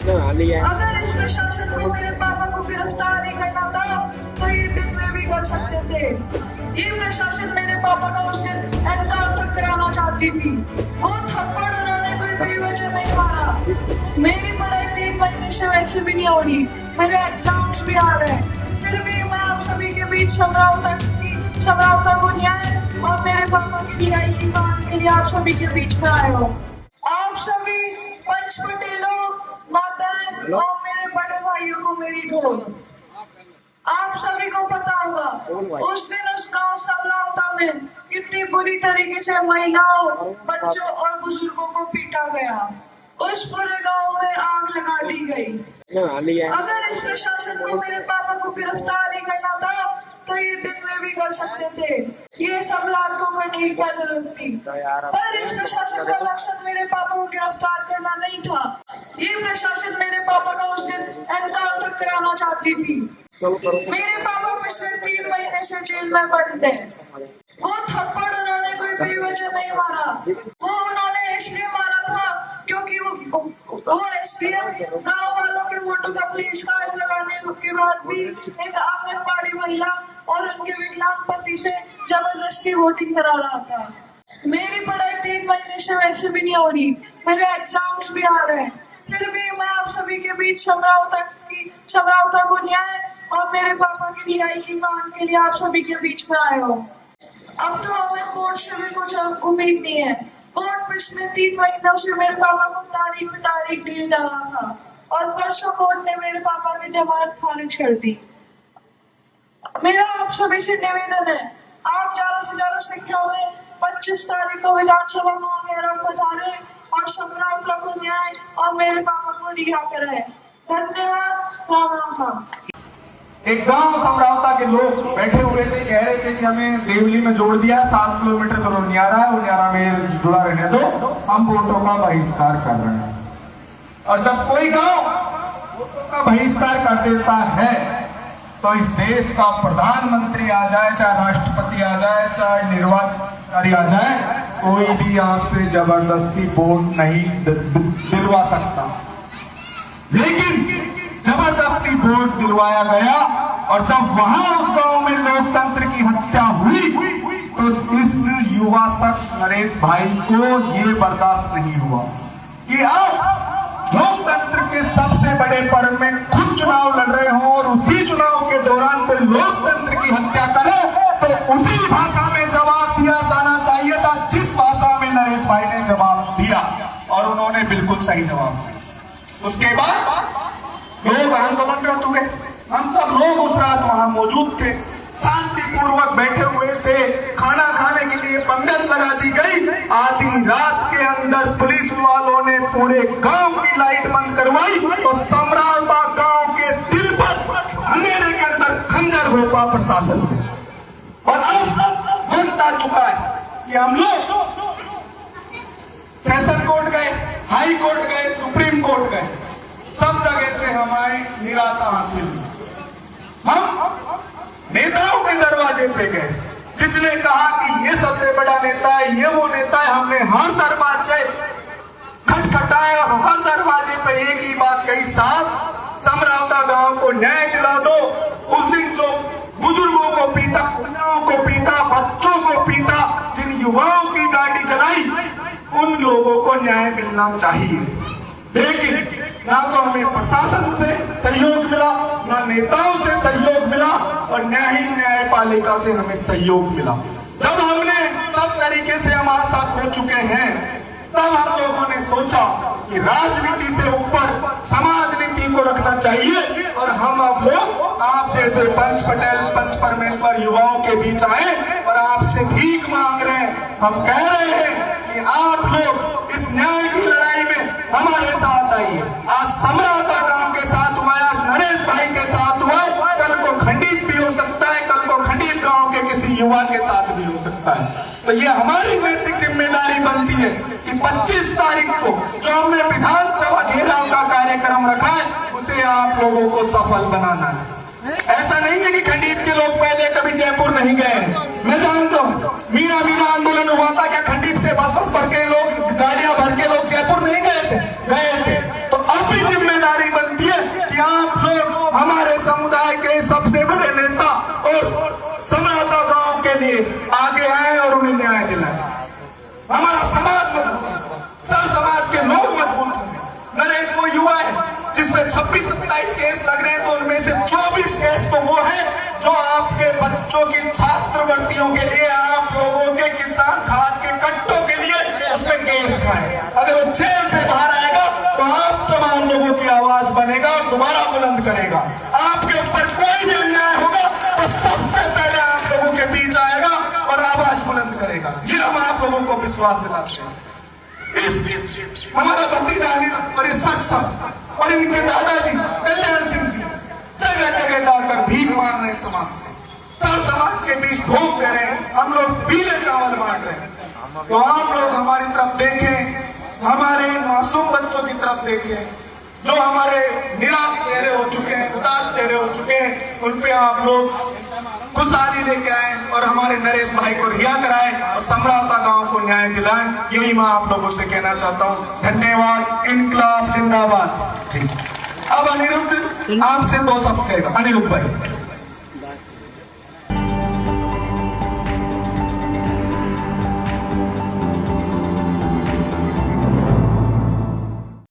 अगर इस प्रशासन को मेरे पापा को गिरफ्तार नहीं करना था तो ये दिन में भी कर सकते थे। ये प्रशासन मेरे पापा का उस दिन एनकाउंटर कराना चाहती थी। वो थप्पड़ उन्होंने कोई बेवजह नहीं मारा। मेरी पढ़ाई 3 महीने से वैसे भी नहीं हो रही, मेरे एग्जाम्स भी आ रहे हैं, फिर भी मैं आप सभी के बीच समझौता को न्याय और मेरे पापा की रिहाई की मांग के लिए आप सभी के बीच में आए हो। आप सभी पंच पटेलों, माताएं और मेरे बड़े भाइयों को मेरी ढोल। आप सभी को पता होगा उस दिन उस गांव समरौता में कितनी बुरी तरीके से महिलाओं, बच्चों और बुजुर्गों को पीटा गया। उस पूरे गांव में आग लगा दी गई। अगर इस प्रशासन को मेरे पापा को गिरफ्तार नहीं करना था तो ये दिन में भी कर सकते थे। ये सब रात को करने की क्या जरूरत थी? पर इस प्रशासन का मकसद मेरे पापा को गिरफ्तार करना नहीं था। ये प्रशासन मेरे पापा का उस दिन एनकाउंटर कराना चाहती थी। मेरे पापा पिछले 3 महीने से जेल में बंद है। वो थप्पड़ उन्होंने कोई बेवजह नहीं मारा। वो उन्होंने इसलिए मारा था क्योंकि वो एसडीएम गाँव वालों के वोटों का बहिष्कार लगाने के बाद भी एक आंगनबाड़ी महिला और उनके विकलांग पति से जबरदस्ती वोटिंग करा रहा था। मेरी पढ़ाई 3 महीने से वैसे भी नहीं हो रही, मेरे एग्जाम्स भी आ रहे हैं, फिर भी मैं आप सभी के बीच समरौता को न्याय और मेरे पापा की रिहाई की मांग के लिए आप सभी के बीच में आए हो। अब तो हमें कोर्ट से भी कुछ उम्मीद नहीं है। कोर्ट पिछले 3 महीनों से मेरे पापा को तारीख पे तारीख दिए जा रहा था और परसों कोर्ट ने मेरे पापा की जमानत खारिज कर दी। मेरा आप सभी से निवेदन है, आप ज्यादा से ज्यादा संख्या में 25 तारीख को विधानसभा महामेरा पधारे और समरौता को न्याय और मेरे पापा को रिहा कराए। धन्यवाद। राम राम साहब। एक गांव समरौता के लोग बैठे हुए थे, कह रहे थे कि हमें देवली में जोड़ दिया, 7 किलोमीटर तो उनियारा है, उनियारा में जुड़ा रहने दो, हम वोटों का बहिष्कार कर रहे हैं। और जब कोई गांव वोटों का बहिष्कार कर देता है तो इस देश का प्रधानमंत्री आ जाए, चाहे राष्ट्रपति आ जाए, चाहे निर्वाचन आ जाए, कोई भी आपसे जबरदस्ती वोट नहीं दिलवा सकता। लेकिन जबरदस्ती वोट दिलवाया गया और जब वहां उस गांव में लोकतंत्र की हत्या हुई तो इस युवा शख्स नरेश भाई को ये बर्दाश्त नहीं हुआ कि अब लोकतंत्र के सबसे बड़े पर्व में खुद चुनाव लड़ रहे हों और उसी चुनाव के दौरान कोई लोकतंत्र की हत्या करे तो उसी भाषा में जवाब दिया जाना चाहिए था जिस भाषा में नरेश भाई ने जवाब दिया, और उन्होंने बिल्कुल सही जवाब दिया। उसके बाद लोग आंदोलनरत हुए, हम सब लोग उस रात वहां मौजूद थे, शांतिपूर्वक बैठे हुए थे, खाना खाने के लिए पंगत लगा दी गई। आधी रात के अंदर पुलिस वालों ने पूरे गांव की लाइट बंद करवाई और समरौता गांव के दिल पर अंधेरे के अंदर खंजर घोंपा प्रशासन ने। और अब वक्त आ चुका है कि हम लोग सेशन कोर्ट गए, हाई कोर्ट गए, सुप्रीम कोर्ट गए, सब जगह से हमारी निराशा हासिल हुई। हम नेताओं के दरवाजे पे गए, जिसने कहा कि ये सबसे बड़ा नेता है, ये वो नेता है। हमने हर दरवाजे खटखटाए और हर दरवाजे पे एक ही बात कही, साहब समरौता गांव को न्याय दिला दो। उस दिन जो बुजुर्गों को पीटा, महिलाओं को पीटा, बच्चों को पीटा, जिन युवाओं की गाड़ी जलाई, उन लोगों को न्याय मिलना चाहिए। लेकिन ना तो हमें प्रशासन से सहयोग मिला, ना नेताओं से सहयोग मिला और न ही न्यायपालिका से हमें सहयोग मिला। जब हमने सब तरीके से हम आशा खो चुके हैं, तब हम लोगों ने सोचा कि राजनीति से ऊपर समाज नीति को रखना चाहिए और हम अब लोग आप जैसे पंच पटेल, पंच परमेश्वर युवाओं के बीच आए और आपसे भीख मांग रहे हैं। हम कह रहे हैं कि आप लोग इस न्याय की लड़ाई में हमारे साथ आइए। आज समरौता गांव के साथ हुआ, आज नरेश भाई के साथ हुआ, कल को खंडित भी हो सकता है, कल को खंडित गांव के किसी युवा के साथ भी हो सकता है। तो ये हमारी नैतिक जिम्मेदारी बनती है कि 25 तारीख को जो हमने विधानसभा घेराव का कार्यक्रम रखा है, उसे आप लोगों को सफल बनाना है। ऐसा नहीं है कि खंडित के लोग पहले कभी जयपुर नहीं गए हैं। मैं जानता हूँ मीरा आंदोलन हुआ था, क्या खंडित से बस भर के लोग, गाड़ियां भर के लोग जयपुर नहीं गए थे? गए थे। तो अब भी जिम्मेदारी जिसमें 26-27 केस लग रहे हैं, तो उनमें से 24 केस तो वो है जो आपके बच्चों की छात्रवृत्तियों के लिए, आप लोगों के किसान खाद के कट्टों के लिए उसमें केस खाए। अगर वो जेल से बाहर आएगा तो आप तमाम लोगों की आवाज बनेगा, दोबारा बुलंद करेगा। आपके ऊपर कोई भी अन्याय होगा तो सबसे पहले आप लोगों के बीच आएगा और आवाज बुलंद करेगा। ये हम आप लोगों को विश्वास दिलाते हैं। हमारा भतीजा और ये सक्षम और इनके दादाजी कल्याण सिंह जी जगह जगह जाकर भीख मांग रहे हैं समाज से, सब समाज के बीच भोग दे रहे हैं, हम लोग पीले चावल बांट रहे हैं। तो आप लोग हमारी तरफ देखें, हमारे मासूम बच्चों की तरफ देखें, जो हमारे निराश चेहरे हो चुके हैं, उदास चेहरे हो चुके हैं, उन पे आप लोग खुशहाली लेके आए और हमारे नरेश भाई को रिहा कराए और समराता गांव को न्याय दिलाएं। यही मैं आप लोगों से कहना चाहता हूं। धन्यवाद। इनकलाब जिंदाबाद। ठीक, अब अनिरुद्ध आपसे 2 शब्द कहेगा। अनिरुद्ध भाई।